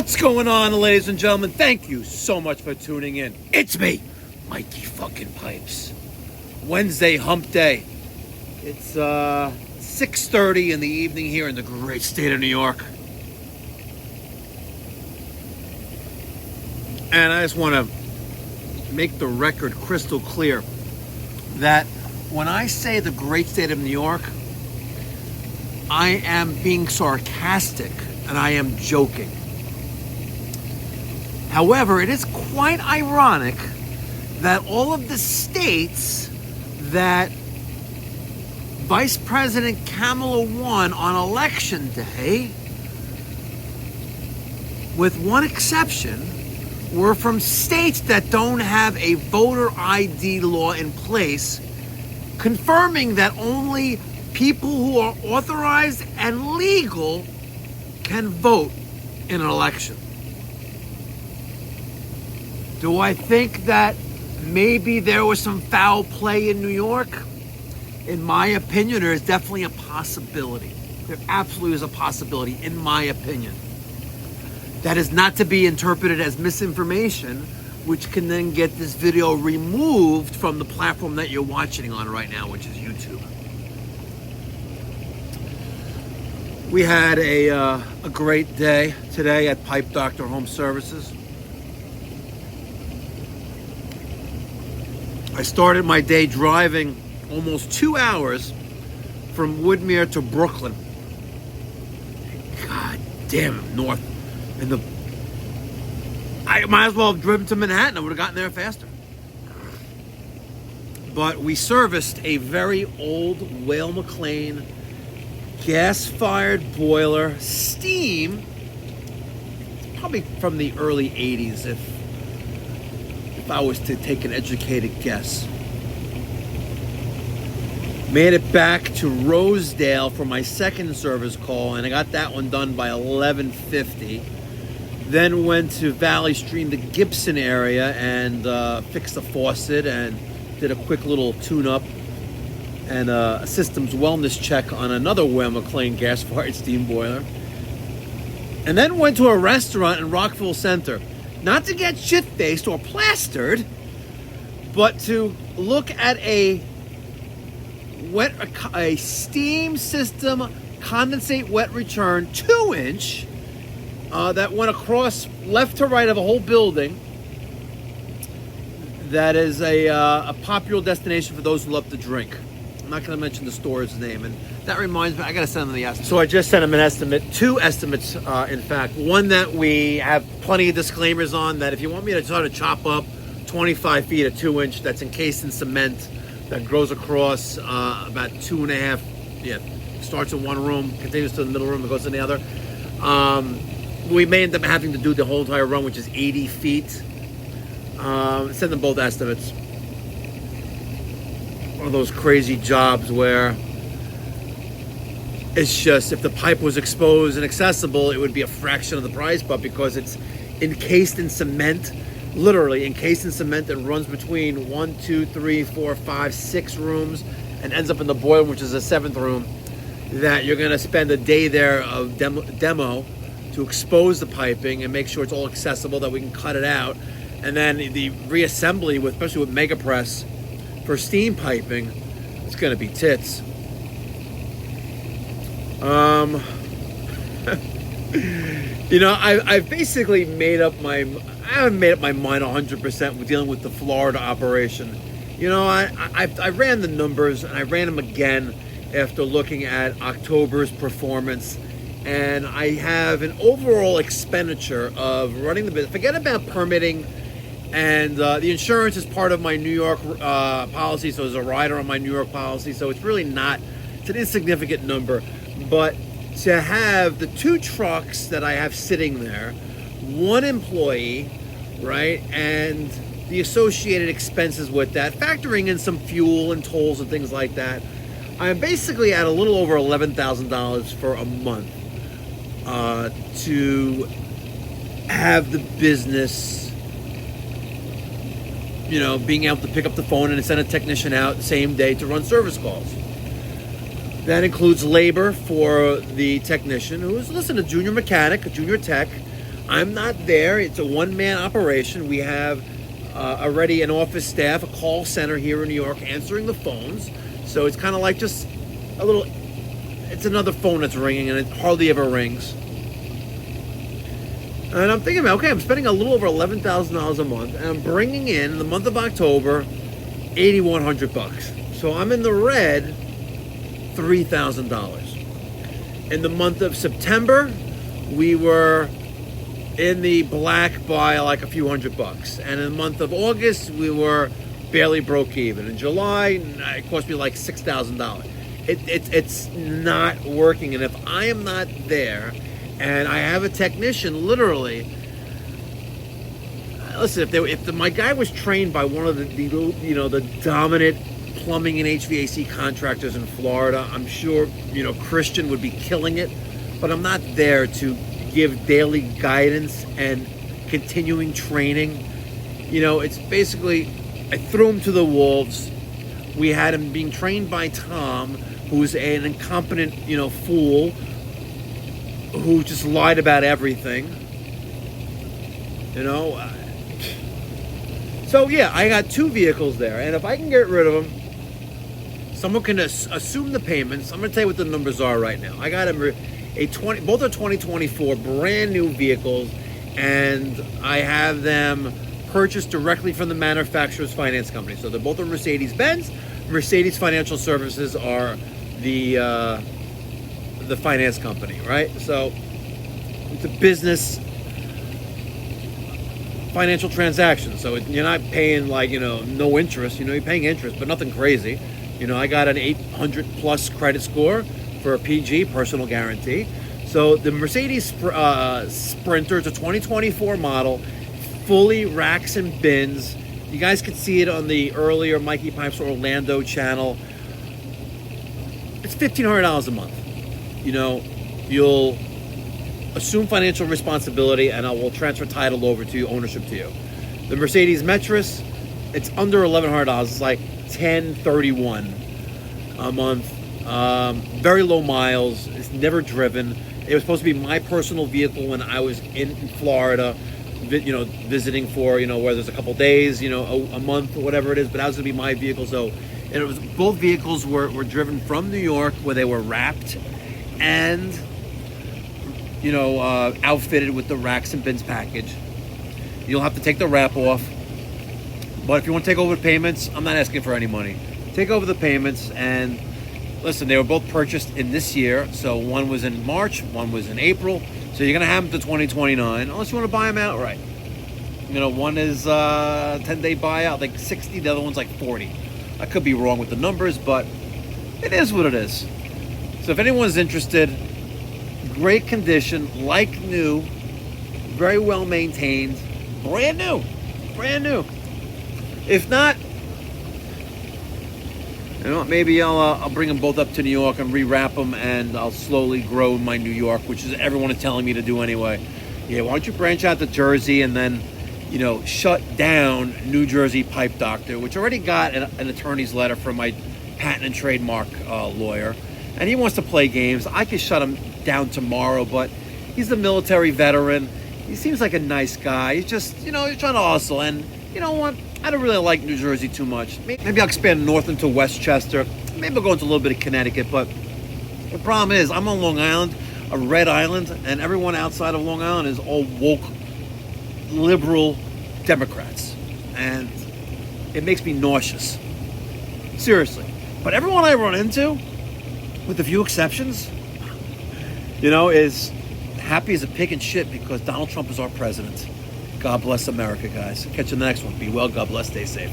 What's going on, ladies and gentlemen? Thank you so much for tuning in. It's me, Mikey fucking Pipes. Wednesday hump day. It's 6:30 in the evening here in the great state of New York. And I just want to make the record crystal clear that when I say the great state of New York, I am being sarcastic and I am joking. However, it is quite ironic that all of the states that Vice President Kamala won on election day, with one exception, were from states that don't have a voter ID law in place, confirming that only people who are authorized and legal can vote in an election. Do I think that maybe there was some foul play in New York? In my opinion, there is definitely a possibility. There absolutely is a possibility, in my opinion. That is not to be interpreted as misinformation, which can then get this video removed from the platform that you're watching on right now, which is YouTube. We had a great day today at Pipe Doctor Home Services. I started my day driving almost 2 hours from Woodmere to Brooklyn. God damn it, north. And I might as well have driven to Manhattan. I would have gotten there faster. But we serviced a very old Whale McLean gas-fired boiler, steam, probably from the early 80s, if I was to take an educated guess. Made it back to Rosedale for my second service call, and I got that one done by 11:50. Then went to Valley Stream, the Gibson area, and fixed the faucet and did a quick little tune-up and a systems wellness check on another Whale McLean gas-fired steam boiler. And then went to a restaurant in Rockville Center. Not to get shit-faced or plastered, but to look at a steam system condensate wet return 2-inch that went across left to right of a whole building. That is a popular destination for those who love to drink. I'm not going to mention the store's name, and that reminds me, I got to send them the estimate. So I just sent them an estimate, 2 estimates, in fact. One that we have plenty of disclaimers on, that if you want me to sort of chop up 25 feet of 2-inch that's encased in cement, that grows across about 2.5, starts in one room, continues to the middle room, and goes in the other. We may end up having to do the whole entire run, which is 80 feet. Send them both estimates. One of those crazy jobs where it's just, if the pipe was exposed and accessible, it would be a fraction of the price, but because it's encased in cement, literally encased in cement, that runs between 1, 2, 3, 4, 5, 6 rooms and ends up in the boiler, which is a 7th room, that you're going to spend a day there of demo to expose the piping and make sure it's all accessible, that we can cut it out. And then the reassembly, especially with mega press for steam piping, it's going to be tits. I've basically I haven't made up my mind 100% with dealing with the Florida operation. I ran the numbers, and I ran them again after looking at October's performance, and I have an overall expenditure of running the business. Forget about permitting, and the insurance is part of my New York policy, so there's a rider on my New York policy, so it's really not, it's an insignificant number. But to have the 2 trucks that I have sitting there, 1 employee, right, and the associated expenses with that, factoring in some fuel and tolls and things like that, I'm basically at a little over $11,000 for a month to have the business, being able to pick up the phone and send a technician out the same day to run service calls. That includes labor for the technician, who is, a junior mechanic, a junior tech, I'm not there. It's a one-man operation. We have already an office staff, a call center here in New York answering the phones. So it's kind of like just a little, it's another phone that's ringing, and it hardly ever rings. And I'm thinking, okay, I'm spending a little over $11,000 a month, and I'm bringing in the month of October, $8,100. So I'm in the red, $3,000. In the month of September, we were in the black by like a few $100. And in the month of August, we were barely broke even. In July, it cost me like $6,000. It's not working. And if I am not there, and I have a technician, literally, listen, if my guy was trained by one of the dominant plumbing and HVAC contractors in Florida, I'm sure, Christian would be killing it. But I'm not there to give daily guidance and continuing training. It's basically, I threw him to the wolves. We had him being trained by Tom, who's an incompetent, fool, who just lied about everything. So yeah, I got 2 vehicles there, and if I can get rid of them, someone can assume the payments. I'm going to tell you what the numbers are right now. I got them both are 2024 brand new vehicles, and I have them purchased directly from the manufacturer's finance company. So they're both a Mercedes-Benz. Mercedes Financial Services are the finance company, right? So it's a business financial transaction. So you're not paying no interest. You're paying interest, but nothing crazy. I got an 800 plus credit score for a PG, personal guarantee. So the Mercedes Sprinter, it's a 2024 model, fully racks and bins. You guys could see it on the earlier Mikey Pipes Orlando channel. It's $1,500 a month. You'll assume financial responsibility, and I will transfer title over to you, ownership to you. The Mercedes Metris, it's under $1,100. It's like $1,031 a month. Very low miles. It's never driven. It was supposed to be my personal vehicle when I was in Florida, visiting for, where there's a couple days, a month or whatever it is. But that was going to be my vehicle. So, and it was, both vehicles were driven from New York, where they were wrapped and, outfitted with the racks and bins package. You'll have to take the wrap off. But if you want to take over the payments, I'm not asking for any money. Take over the payments, and listen, they were both purchased in this year. So one was in March, one was in April. So you're going to have them to 2029, unless you want to buy them outright. One is 10-day buyout, like 60. The other one's like 40. I could be wrong with the numbers, but it is what it is. So if anyone's interested, great condition, like new, very well maintained, brand new. If not, maybe I'll bring them both up to New York and rewrap them, and I'll slowly grow my New York, which is everyone is telling me to do anyway. Yeah, why don't you branch out to Jersey and then, shut down New Jersey Pipe Doctor, which already got an attorney's letter from my patent and trademark lawyer, and he wants to play games. I could shut him down tomorrow, but he's a military veteran. He seems like a nice guy. He's just, he's trying to hustle, and you know what? I don't really like New Jersey too much. Maybe I'll expand north into Westchester. Maybe I'll go into a little bit of Connecticut. But the problem is, I'm on Long Island, a red island, and everyone outside of Long Island is all woke, liberal Democrats. And it makes me nauseous. Seriously. But everyone I run into, with a few exceptions, is happy as a pig in shit because Donald Trump is our president. God bless America, guys. Catch you in the next one. Be well, God bless, stay safe.